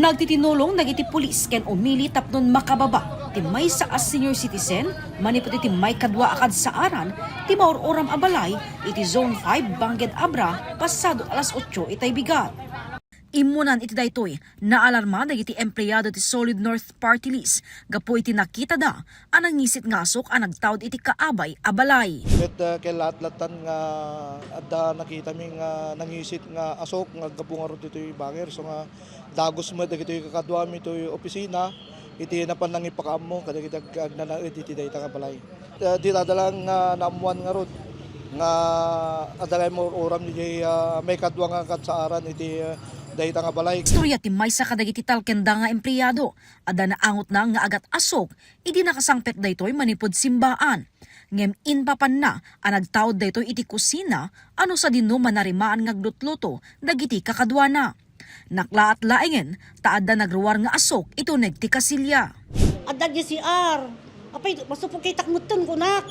Nagtitinulong nagiti pulis ken umili tapnon makababa. Ti may sa as senior citizen, manipot iti may kadwa akad sa aran, ti maur-oram abalay, iti zone 5 Bangged Abra, pasado alas 8 itay bigat. Imunan iti daytoy, naalarma dagiti empleyado ti Solid North Party List, gapo iti nakita da, anang ngisit ngasok ang nagtawd iti kaabay abalay. Ket kay lahat-latan nga adda nakita mi nga nangisit nga asok nga gabunga ro ditoy banger so nga dagos mo dagiti kakadwa mi toy opisina iti napan nang ipakaammo kadagiti agnanaed iti dayta nga balay. Di dadalang naamuan nga rod nga adalay mo oram di may kadwa nga katsaaran iti dayta nga balay. Istorya ti maysa kadagiti talkenda nga empleyado, ada naangot na nga agat asok, idi nakasangpet daytoy manipod simbaan. Ngem inpapan na ang nagtawd daytoy iti kusina, ano sa dino manarimaan nga glutluto, dagiti kakadwana. Nakla at laengen, taadda nagruwar nga asok, ito nagti kasilya. Adda si R. Apay, masupong kay takmuton ko nak.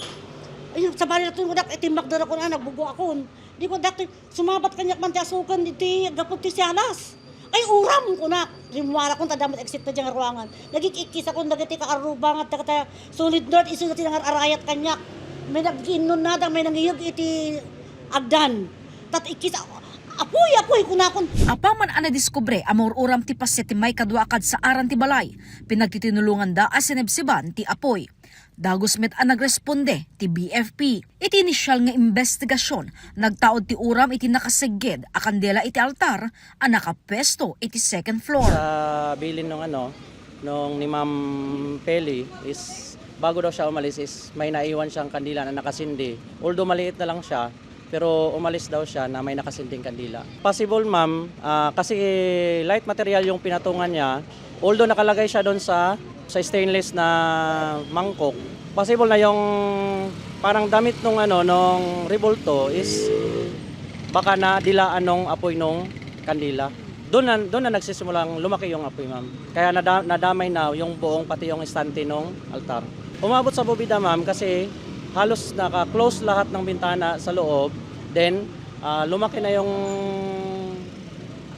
Ay, sa bali na ko nak, itimbak dara ko na, nagbugo akon. Di ko dati, sumabat kanyak man ti asukan, iti gapot ti sialas. Ay, uram ko nak. Rimwara kong tadamot exit na diyang ruangan. Nagikikis ako, nagiti kaarubang at kata Solid North, iso na tinangar arayat kanyak. May nag-inon na, may nangiyog iti agdan. Tat ikis ako. Apoy kunakon. Apaman ang nadiskubre amor uram ti paset ti may kadwa akad sa aran ti balay, pinagtitinulungan da asinebsiban ti apoy. Dagos met ang nagresponde ti BFP. Iti inisyal nga investigasyon, nagtaod ti uram iti nakasegged a kandela iti altar, ang nakapesto iti second floor. Sa bilin nung ni Ma'am Peli is bago daw siya umalis is may naiwan siyang kandila na nakasindi. Although maliit na lang siya, pero umalis daw siya na may nakasinding kandila. Possible ma'am, kasi light material yung pinatungan niya, although nakalagay siya doon sa stainless na mangkok, possible na yung parang damit nung revolto is baka na dilaan nung apoy nung kandila. Doon na nagsisimulang lumaki yung apoy ma'am. Kaya nadamay na yung buong pati yung estante nung altar. Umabot sa bubida ma'am kasi halos naka-close lahat ng bintana sa loob. Then, lumaki na yung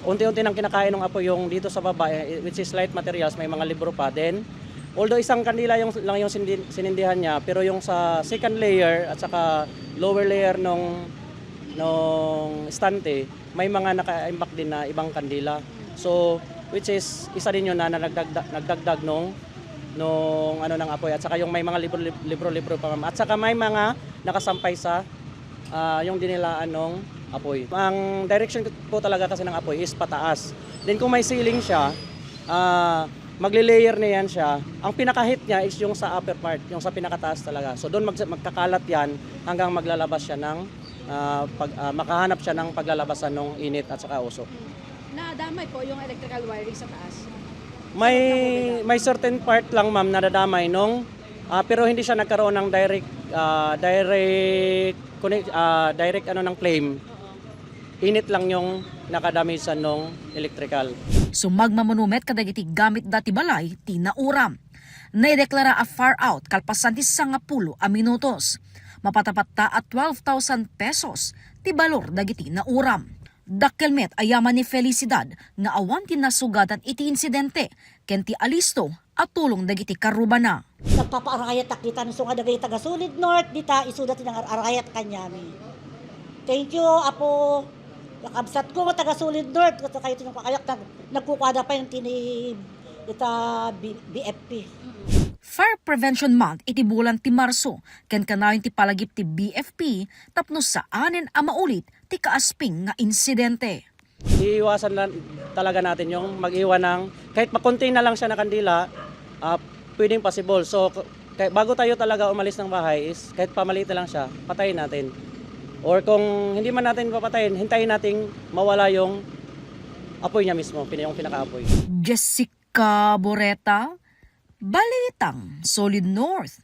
unti-unti nang kinakain ng apoy yung dito sa baba, which is light materials, may mga libro pa. Then, although isang kandila lang yung sinindihan niya, pero yung sa second layer at saka lower layer nung estante, may mga naka-impact din na ibang kandila. So, which is isa din yun na nagdagdag nung ng apoy at saka yung may mga libro pa at saka may mga nakasampay sa yung dinilaan ng apoy. Ang direction po talaga kasi ng apoy is pataas. Then kung may ceiling siya, magle-layer na yan siya. Ang pinaka-hit niya is yung sa upper part, yung sa pinakataas talaga. So doon magkakalat yan hanggang maglalabas siya ng makahanap siya ng paglalabasan ng init at saka usok. Nadamay po yung electrical wiring sa taas. May certain part lang ma'am na nadamay pero hindi siya nagkaroon ng direct ng claim. Init lang yung nakadamisan ng electrical. Sumagmamonumet kadagiti gamit dati balay ti nauram. Naideklara a far out kalpasan ti 10 a minutos. Mapatapat ta at 12,000 pesos ti balor dagiti nauram. Dakkelmet ayaman ni Felicidad nga awan ti nasugatan iti insidente ken ti alisto at tulong dagiti karubana. Nagpapaarayat takita nung nga dagay taga Solid North, dita isudat ng arayat kanyami. Thank you, Apo. Nakabsat ko taga Solid North, kasi kayo tinong kakayak, nagkukwada pa yung BFP. Fire Prevention Month iti bulan ti Marso, ken kanayon ti palagip ti BFP tapno saanen a maulit ti kaasping nga insidente. Iiwasan talaga natin yung mag-iwan ng, kahit makunti na lang siya na kandila, pwedeng possible. So bago tayo talaga umalis ng bahay is kahit pamaliit na lang siya, patayin natin. Or kung hindi man natin papatayin, hintayin nating mawala yung apoy niya mismo, yung pinaka-apoy. Jessica Boreta, Balitang Solid North.